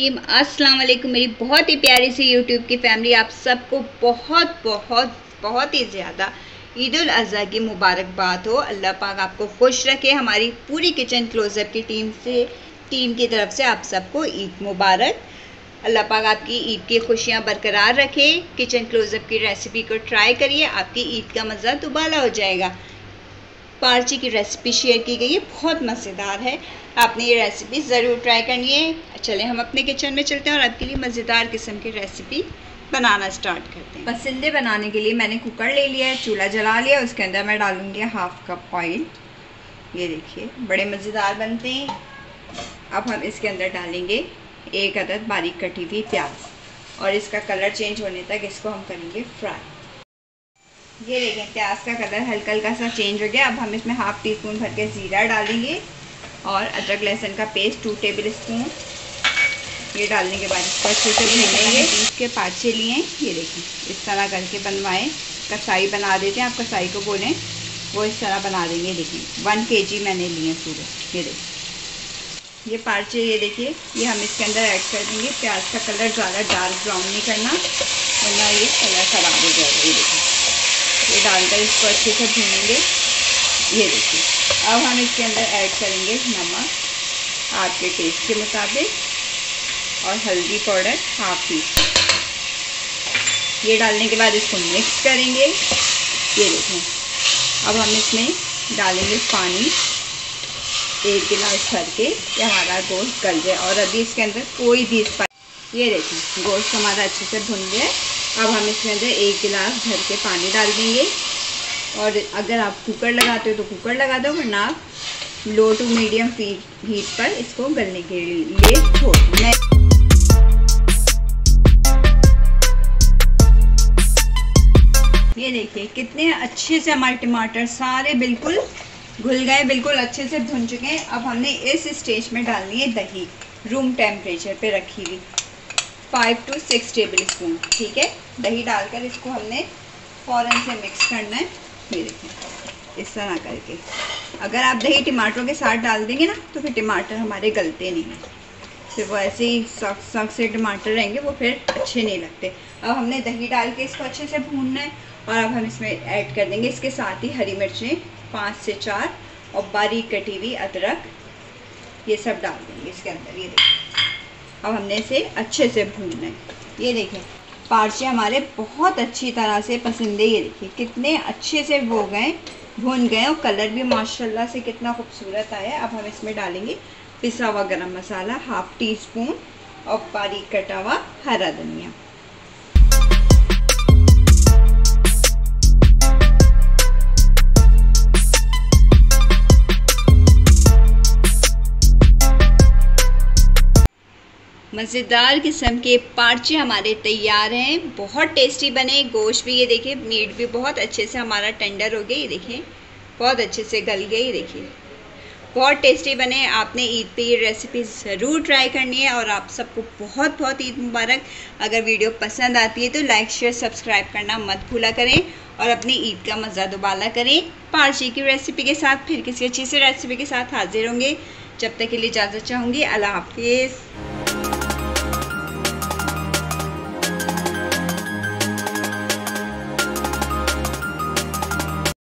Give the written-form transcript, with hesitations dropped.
रहीम। अस्सलाम वालेकुम। मेरी बहुत ही प्यारी सी यूट्यूब की फैमिली, आप सबको बहुत बहुत बहुत ही ज़्यादा ईद उल अज़हा की मुबारकबाद हो। अल्लाह पाक आपको खुश रखे। हमारी पूरी किचन क्लोज़अप की टीम की तरफ से आप सबको ईद मुबारक। अल्लाह पाक आपकी ईद की खुशियाँ बरकरार रखे। किचन क्लोज़अप की रेसिपी को ट्राई करिए, आपकी ईद का मज़ा दुबाला हो जाएगा। पार्ची की रेसिपी शेयर की गई है, बहुत मज़ेदार है। आपने ये रेसिपी ज़रूर ट्राई करनी है। चलें हम अपने किचन में चलते हैं और आपके लिए मज़ेदार किस्म की रेसिपी बनाना स्टार्ट करते हैं। पसंदे बनाने के लिए मैंने कुकर ले लिया है, चूल्हा जला लिया। उसके अंदर मैं डालूँगी 1/2 कप ऑयल। ये देखिए बड़े मज़ेदार बनते हैं। अब हम इसके अंदर डालेंगे 1 अदद बारीक कटी हुई प्याज और इसका कलर चेंज होने तक इसको हम करेंगे फ्राई। ये देखें प्याज का कलर हल्का हल्का सा चेंज हो गया। अब हम इसमें 1/2 टीस्पून भर के ज़ीरा डालेंगे और अदरक लहसुन का पेस्ट 2 टेबल स्पून। ये डालने के बाद इसको अच्छे से भूनेंगे। इसके पाँचे लिए ये देखें इस तरह करके बनवाएं। कसाई बना देते हैं, आप कसाई को बोलें वो इस तरह बना देंगे। देखिए 1 kg मैंने लिए पूरे। ये देखिए ये पार्चे, ये देखिए ये हम इसके अंदर ऐड कर देंगे। प्याज का कलर ज़्यादा डार्क ब्राउन नहीं करना वरना ये कलर ख़राब हो जाएगा। ये देखिए ये डालकर इसको अच्छे से भूनेंगे। ये देखिए अब हम इसके अंदर ऐड करेंगे नमक आपके टेस्ट के मुताबिक और हल्दी पाउडर 1/2 टीस्पून। ये डालने के बाद इसको मिक्स करेंगे। ये देखें अब हम इसमें डालेंगे पानी 1 गिलास भर के कि हमारा गोश्त गल जाए। और अभी इसके अंदर कोई भी ये देखें गोश्त हमारा अच्छे से भुन गया। अब हम इसके अंदर 1 गिलास भर के पानी डाल देंगे। और अगर आप कुकर लगाते हो तो कुकर लगा दो, वरना आप लो टू मीडियम हीट पर इसको गलने के लिए छोड़ दें। ये देखिए कितने अच्छे से हमारे टमाटर सारे बिल्कुल घुल गए, बिल्कुल अच्छे से भुन चुके हैं। अब हमने इस स्टेज में डालनी है दही, रूम टेम्परेचर पे रखी हुई 5 to 6 टेबल स्पून। ठीक है, दही डालकर इसको हमने फ़ौरन से मिक्स करना है। ये देखिए इस तरह करके। अगर आप दही टमाटरों के साथ डाल देंगे ना तो फिर टमाटर हमारे गलते नहीं हैं, फिर वो ऐसे ही सख्त से टमाटर रहेंगे, वो फिर अच्छे नहीं लगते। अब हमने दही डाल के इसको अच्छे से भूनना है। और अब हम इसमें ऐड कर देंगे इसके साथ ही हरी मिर्चें 5 से 4 और बारीक कटी हुई अदरक, ये सब डाल देंगे इसके अंदर। ये देखिए अब हमने इसे अच्छे से भूनना है। ये देखें पार्चे हमारे बहुत अच्छी तरह से पसंदे। ये देखिए कितने अच्छे से वो गए, भुन गए और कलर भी माशाल्लाह से कितना खूबसूरत आया। अब हम इसमें डालेंगे पिसा हुआ गरम मसाला 1/2 टीस्पून और बारीक कटा हुआ हरा धनिया। मज़ेदार किस्म के पार्चे हमारे तैयार हैं, बहुत टेस्टी बने। गोश्त भी ये देखिए मीट भी बहुत अच्छे से हमारा टेंडर हो गया। ये देखिए बहुत अच्छे से गल गया। ये देखिए बहुत टेस्टी बने। आपने ईद पे ये रेसिपी ज़रूर ट्राई करनी है। और आप सबको बहुत बहुत ईद मुबारक। अगर वीडियो पसंद आती है तो लाइक शेयर सब्सक्राइब करना मत भूला करें और अपनी ईद का मज़ा दुबाला करें। पार्ची की रेसिपी के साथ फिर किसी अच्छी सी रेसिपी के साथ हाजिर होंगे। जब तक के लिए इजाज़त चाहूँगी। अल्लाह हाफिज़।